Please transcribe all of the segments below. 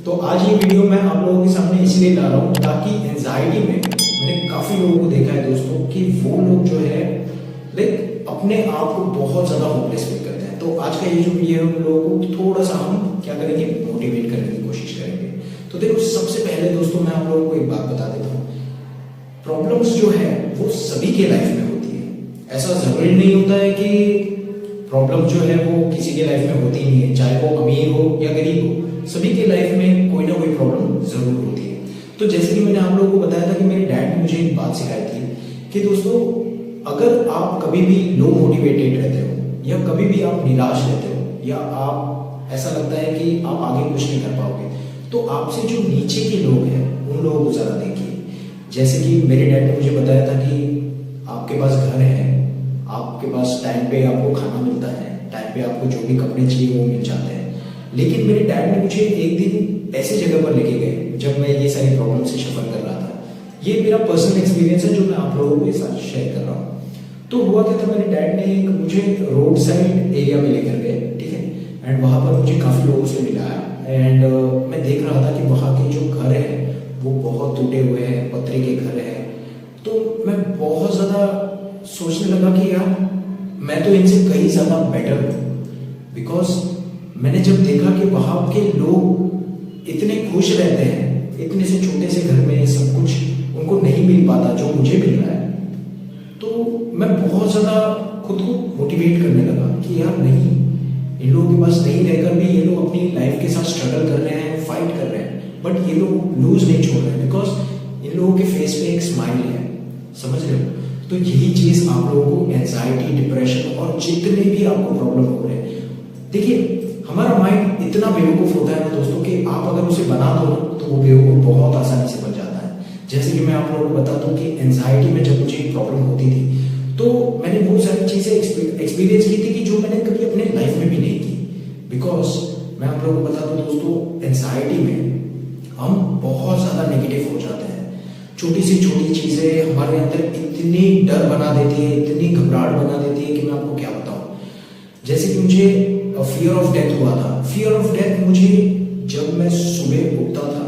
तो आज ये वीडियो मैं आप लोगों के सामने इसलिए ला रहा हूँ ताकि एंजाइटी में मैंने काफ़ी लोगों को देखा है दोस्तों कि वो लोग जो है लाइक अपने आप को बहुत ज़्यादा होपलेस फील करते हैं। तो आज का ये जो वीडियो है उन लोगों को थोड़ा सा हम क्या करेंगे, मोटिवेट करने की कोशिश करेंगे। तो देखो, सबसे पहले दोस्तों मैं आप लोगों को एक बात बता देता हूँ, प्रॉब्लम्स जो है वो सभी के लाइफ में होती है। ऐसा जरूरी नहीं होता है कि प्रॉब्लम जो है वो किसी के लाइफ में होती नहीं है, चाहे वो अमीर हो या गरीब हो, सभी के लाइफ में कोई ना कोई प्रॉब्लम जरूर होती है। तो जैसे कि मैंने आप लोगों को बताया था कि मेरे डैड ने मुझे एक बात सिखाई थी कि दोस्तों, अगर आप कभी भी लो मोटिवेटेड रहते हो या कभी भी आप निराश रहते हो या आप ऐसा लगता है कि आप आगे कुछ नहीं कर पाओगे, तो आपसे जो नीचे के लोग हैं उन लोगों को जरा देखिए। जैसे कि मेरे डैड ने मुझे बताया था कि आपके पास घर है, आपके पास टाइम पे आपको खाना मिलता है, टाइम पे आपको जो भी कपड़े चाहिए वो मिल जाते हैं। लेकिन मेरे डैड ने मुझे एक दिन ऐसी जगह पर लेके गए जब मैं ये सारी प्रॉब्लम से सफर कर रहा था। ये मेरा पर्सनल एक्सपीरियंस है जो मैं आप लोगों के साथ शेयर कर रहा हूँ। तो हुआ क्या था, मेरे डैड ने मुझे रोड साइड एरिया में लेकर गए, ठीक है, एंड वहाँ पर मुझे काफ़ी लोगों से मिलाया। एंड मैं देख रहा था कि वहाँ के जो घर है वो बहुत टूटे हुए हैं, पत्थर के घर है। तो मैं बहुत ज़्यादा सोचने लगा कि यार मैं तो इनसे कहीं ज़्यादा बेटर हूँ। बिकॉज मैंने जब देखा कि वहाँ के लोग इतने खुश रहते हैं, इतने से छोटे से घर में सब कुछ उनको नहीं मिल पाता जो मुझे मिल रहा है, तो मैं बहुत ज़्यादा खुद को मोटिवेट करने लगा कि यार नहीं, इन लोगों के पास नहीं रहकर भी ये लोग अपनी लाइफ के साथ स्ट्रगल कर रहे हैं, फाइट कर रहे हैं, बट ये लोग लूज नहीं छोड़ रहे हैं। बिकॉज इन लोगों के फेस पे एक स्माइल है, समझ रहे हो? तो यही चीज़ आप लोगों को एंजाइटी, डिप्रेशन और जितने भी आपको प्रॉब्लम हो रहे हैं, देखिए हमारा माइंड इतना बेवकूफ़ होता है ना दोस्तों कि आप अगर उसे बना दो ना तो वो बेवकूफ़ बहुत आसानी से बन जाता है। जैसे कि मैं आप लोगों को बता दूं कि एंजाइटी में जब मुझे एक प्रॉब्लम होती थी तो मैंने बहुत सारी चीज़ें एक्सपीरियंस की थी कि जो मैंने कभी अपने लाइफ में भी नहीं की। बिकॉज मैं आप लोगों को बता दूं दोस्तों, एंजाइटी में हम बहुत ज़्यादा नेगेटिव हो जाते हैं। छोटी से छोटी चीज़ें हमारे अंदर इतनी डर बना देती है, इतनी घबराहट बना देती है कि मैं आपको क्या बताऊँ। जैसे कि मुझे फियर ऑफ डेथ हुआ था। फियर ऑफ डेथ मुझे जब मैं सुबह उठता था,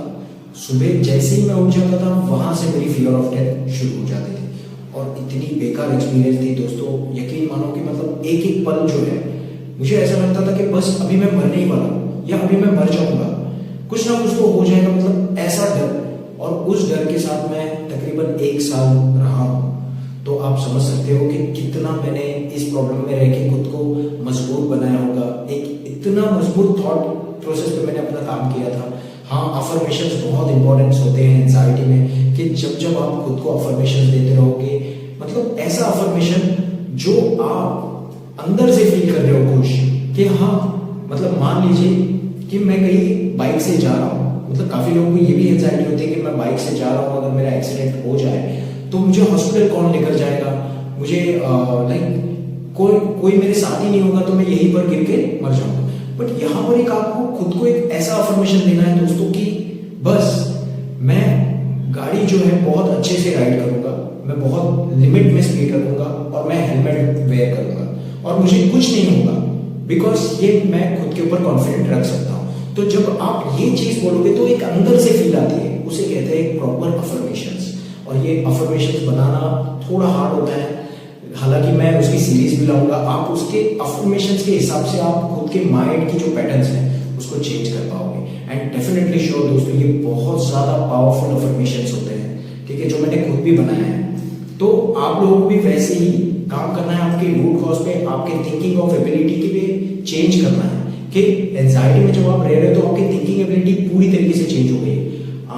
सुबह जैसे ही मैं उठ जाता था वहां से मेरी फियर ऑफ डेथ शुरू हो जाती थी। और इतनी बेकार एक्सपीरियंस थी दोस्तों, यकीन मानो कि मतलब एक एक पल जो है मुझे ऐसा लगता था कि बस अभी मैं मरने ही वाला हूँ या अभी मैं मर जाऊंगा, कुछ ना कुछ तो हो जाएगा, मतलब ऐसा डर। और उस डर के साथ मैं तकरीबन 1 साल रहा हूँ। तो आप समझ सकते हो कि कितना मैंने इस प्रॉब्लम में रह के खुद को मजबूत बनाया होगा। एक इतना मजबूत थॉट प्रोसेस पे मैंने अपना काम किया था। हाँ, अफर्मेशंस बहुत इंपॉर्टेंट होते हैं एंजाइटी में कि जब जब आप खुद को अफर्मेशंस देते रहोगे, मतलब ऐसा अफर्मेशन जो आप अंदर से फील कर रहे हो खुश कि हाँ, मतलब मान लीजिए कि मैं कहीं बाइक से जा रहा हूँ, मतलब काफ़ी लोगों को ये भी एंजाइटी होती है कि मैं बाइक से जा रहा हूँ, अगर मेरा एक्सीडेंट हो जाए तो मुझे हॉस्पिटल कौन लेकर जाएगा, मुझे लाइक कोई मेरे साथ ही नहीं होगा, तो मैं यहीं पर गिर के मर जाऊंगा। बट यहाँ पर एक आपको खुद को एक ऐसा अफर्मेशन देना है दोस्तों कि बस मैं गाड़ी जो है बहुत अच्छे से राइड करूंगा, मैं बहुत लिमिट में स्पीड रखूंगा और मैं हेलमेट वेयर करूंगा और मुझे कुछ नहीं होगा। बिकॉज ये मैं खुद के ऊपर कॉन्फिडेंट रख सकता हूँ। तो जब आप ये चीज बोलोगे तो एक अंदर से फील आती है, उसे कहते हैं प्रॉपर अफर्मेशंस। और ये अफर्मेशंस बनाना थोड़ा हार्ड होता है, हालांकि मैं उसकी सीरीज भी लाऊंगा। आप उसके अफर्मेशंस के हिसाब से आप खुद के माइंड की जो पैटर्न्स हैं उसको चेंज कर पाओगे। एंड डेफिनेटली श्योर दोस्तों, ये बहुत ज्यादा पावरफुल अफर्मेशंस होते हैं, ठीक है, जो मैंने खुद भी बनाया है। तो आप लोगों को भी वैसे ही काम करना है, आपके रूट कॉज पे, आपके थिंकिंग ऑफ एबिलिटी के पे चेंज करना है कि एंजाइटी में जब आप रह रहे हो तो आपकी थिंकिंग एबिलिटी पूरी तरीके से चेंज हो गई।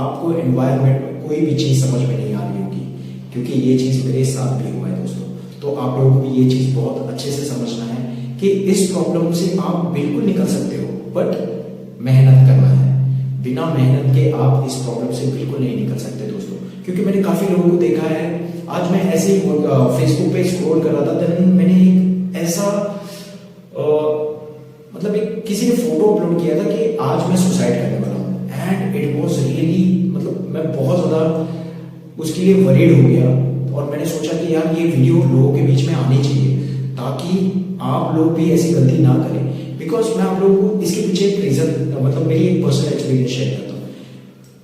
आपको एनवायरनमेंट में कोई भी चीज समझ में नहीं आ रही होगी, क्योंकि ये चीज मेरे साथ भी हुआ है दोस्तों। तो आप लोगों को भी ये चीज बहुत अच्छे से समझना है कि इस प्रॉब्लम से आप बिल्कुल निकल सकते हो, बट मेहनत करना है। बिना मेहनत के आप इस प्रॉब्लम से बिल्कुल नहीं निकल सकते दोस्तों। क्योंकि मैंने काफी लोगों को देखा है, आज मैं ऐसे ही फेसबुक पे स्क्रॉल कर रहा था, देन मैंने एक ऐसा मतलब एक किसी ने फोटो अपलोड किया था कि आज मैं सुसाइड करने वाला हूँ। एंड इट वॉज रियली, मतलब मैं बहुत ज्यादा उसके लिए वरीड हो गया और मैंने सोचा कि यार ये वीडियो लोगों के बीच में आनी चाहिए ताकि आप लोग भी ऐसी गलती ना करें। बिकॉज मैं आप लोगों को इसके पीछे एक रीजन, मतलब मेरी एक पर्सनल एक्सपीरियंस शेयर करता हूँ।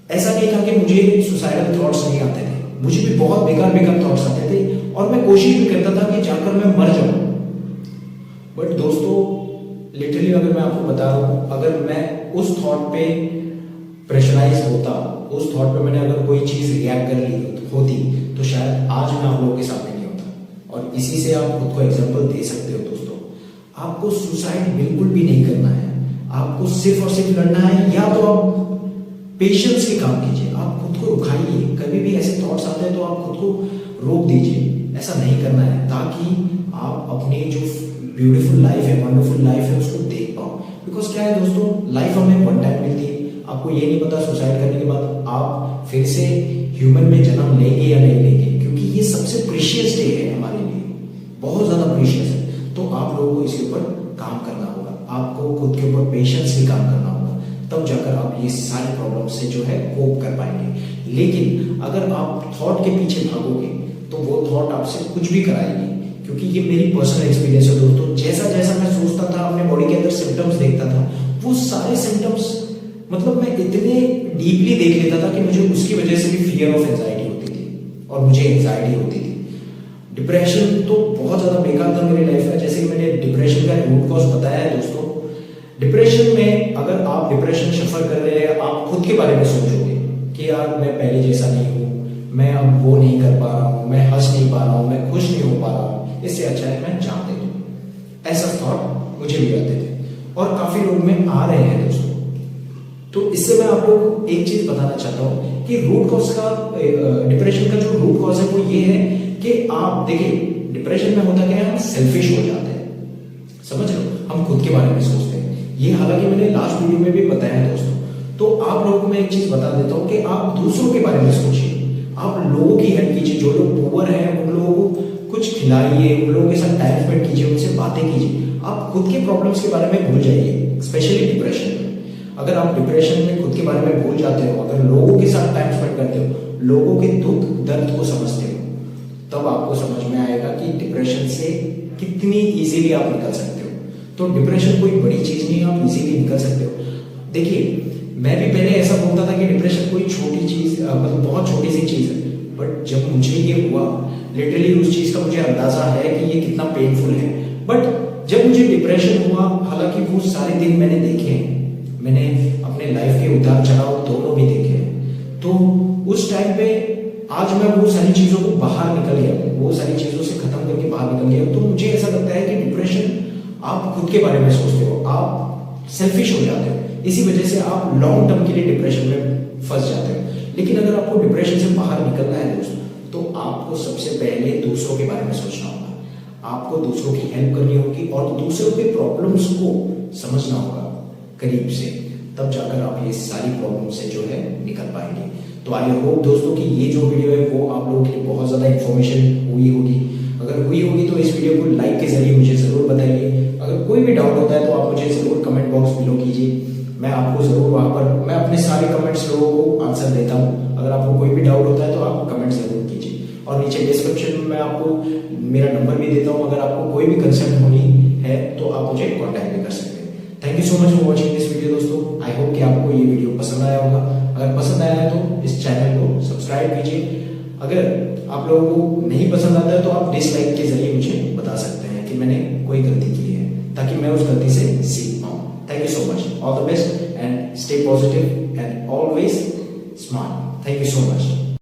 ऐसा नहीं था कि मुझे सुसाइडल थॉट्स नहीं आते थे, मुझे भी बहुत बेकार बेकार थॉट्स आते थे और मैं कोशिश भी करता था कि जाकर मैं मर जाऊं। बट दोस्तों लिटरली अगर मैं आपको बता रहा हूं, अगर मैं उस थॉट पे प्रेशराइज होता, उस थॉट पे मैंने अगर कोई चीज रिएक्ट कर ली होती, तो शायद आज मैं आप लोगों के सामने नहीं होता। और इसी से आप खुद को एग्जांपल दे सकते हो दोस्तों। आपको सुसाइड बिल्कुल भी नहीं करना है, आपको सिर्फ और सिर्फ लड़ना है। या तो आप पेशेंस के काम कीजिए, आप खुद को रुकाइए। कभी भी ऐसे थॉट्स आते हैं तो आप खुद को रोक दीजिए, ऐसा नहीं करना है, ताकि आप अपनी जो ब्यूटीफुल लाइफ है, वंडरफुल लाइफ है, उसको देख पाओ। बिकॉज क्या है दोस्तों, लाइफ हमें वन टाइम मिलती है। आपको ये नहीं पता सुसाइड करने के बाद आप फिर से ह्यूमन में जन्म लेंगे या नहीं लेंगे, क्योंकि ये सबसे प्रीशियस डे है हमारे लिए, बहुत ज्यादा प्रीशियस है। तो आप लोगों को इसके ऊपर काम करना होगा, आपको खुद के ऊपर पेशेंस भी काम करना होगा, तब जाकर आप ये सारी प्रॉब्लम से जो है कोप कर पाएंगे। लेकिन अगर आप थॉट के पीछे भागोगे तो वो थॉट आपसे कुछ भी कराएगी, क्योंकि ये मेरी पर्सनल एक्सपीरियंस है दोस्तों। जैसा जैसा मैं सोचता था, अपने बॉडी के अंदर सिम्टम्स देखता था, वो सारे सिम्टम्स मतलब मैं इतने डीपली देख लेता था कि मुझे उसकी वजह से भी फियर ऑफ एंजाइटी होती थी और मुझे एंजाइटी होती थी। डिप्रेशन तो बहुत ज्यादा बेकार था मेरी लाइफ में। जैसे कि मैंने डिप्रेशन का रूट कॉज बताया है दोस्तों। डिप्रेशन में अगर आप डिप्रेशन सफर कर रहे हैं, आप खुद के बारे में सोचोगे कि यार मैं पहले जैसा नहीं हूँ, मैं अब वो नहीं कर पा रहा हूँ, मैं हंस नहीं पा रहा हूँ, मैं खुश नहीं हो पा रहा हूँ, इससे अच्छा है मैं जान दे दूँ। ऐसा थॉट मुझे भी आते थे और काफी लोग में आ रहे हैं दोस्तों। तो इससे मैं आप लोगों को एक चीज बताना चाहता हूँ कि रूट कॉज का, डिप्रेशन का जो रूट कॉज है वो ये है कि आप देखिए, डिप्रेशन में होता क्या है, हम सेल्फिश हो जाते हैं, समझ लो, हम खुद के बारे में सोचते हैं। ये हालांकि मैंने लास्ट वीडियो में भी बताया है दोस्तों। तो आप लोगों को मैं एक चीज बता देता हूँ कि आप दूसरों के बारे में सोचिए, आप लोगों की हेल्प कीजिए। जो लोग पुअर हैं उन लोगों को कुछ खिलाइए, उन लोगों के साथ टाइम स्पेंड कीजिए, उनसे बातें कीजिए। आप खुद के प्रॉब्लम्स के बारे में भूल जाइए, स्पेशली डिप्रेशन में। अगर आप डिप्रेशन में खुद के बारे में भूल जाते हो, अगर लोगों के साथ टाइम स्पेंड करते हो, लोगों के दुख दर्द को समझते हो, तब आपको समझ में आएगा कि डिप्रेशन से कितनी इजीली आप निकल सकते हो। तो डिप्रेशन कोई बड़ी चीज नहीं है, आप इजीली निकल सकते हो। देखिए, मैं भी पहले ऐसा बोलता था कि डिप्रेशन कोई छोटी चीज, मतलब बहुत छोटी सी चीज है। बट जब मुझे ये हुआ, लिटरली उस चीज का मुझे अंदाजा है कि ये कितना पेनफुल है। बट जब मुझे डिप्रेशन हुआ, हालांकि वो सारे दिन मैंने देखे हैं, मैंने अपने लाइफ के उतार चढ़ाव दोनों भी देखे हैं। तो उस टाइम पे आज मैं वो सारी चीजों को बाहर निकल गया, वो सारी चीजों से खत्म करके बाहर निकल गया। तो मुझे ऐसा लगता है कि डिप्रेशन, आप खुद के बारे में सोचते हो, आप सेल्फिश हो जाते हो, इसी वजह से आप लॉन्ग टर्म के लिए डिप्रेशन में फंस जाते हो। लेकिन अगर आपको डिप्रेशन से बाहर निकलना है दोस्तों, तो आपको सबसे पहले दूसरों के बारे में सोचना होगा, आपको दूसरों की हेल्प करनी होगी और दूसरों के प्रॉब्लम्स को समझना होगा करीब से, तब जाकर आप ये सारी प्रॉब्लम से जो है निकल पाएंगे। तो आई होप दोस्तों कि ये जो वीडियो है वो आप लोगों के लिए बहुत ज्यादा इन्फॉर्मेशन हुई होगी। अगर हुई होगी तो इस वीडियो को लाइक के जरिए मुझे जरूर बताइए। अगर कोई भी डाउट होता है तो आप मुझे जरूर कमेंट बॉक्स बिलो कीजिए, मैं आपको जरूर वहां पर, मैं अपने सारे कमेंट्स लोगों को आंसर देता हूँ। अगर आपको कोई भी डाउट होता है तो आप कमेंट जरूर कीजिए और नीचे डिस्क्रिप्शन में मैं आपको मेरा नंबर भी देता हूँ। अगर आपको कोई भी कंसर्न होनी है तो आप मुझे कॉन्टैक्ट भी कर सकते हैं। Thank you so much for watching this video दोस्तों। आई होप कि आपको ये वीडियो पसंद आया होगा। अगर पसंद आया है तो इस चैनल को सब्सक्राइब कीजिए। अगर आप लोगों को नहीं पसंद आता है तो आप डिसलाइक के जरिए मुझे बता सकते हैं कि मैंने कोई गलती की है, ताकि मैं उस गलती से सीख पाऊँ। Thank you so much. All the best and stay positive and always smile. Thank you so much.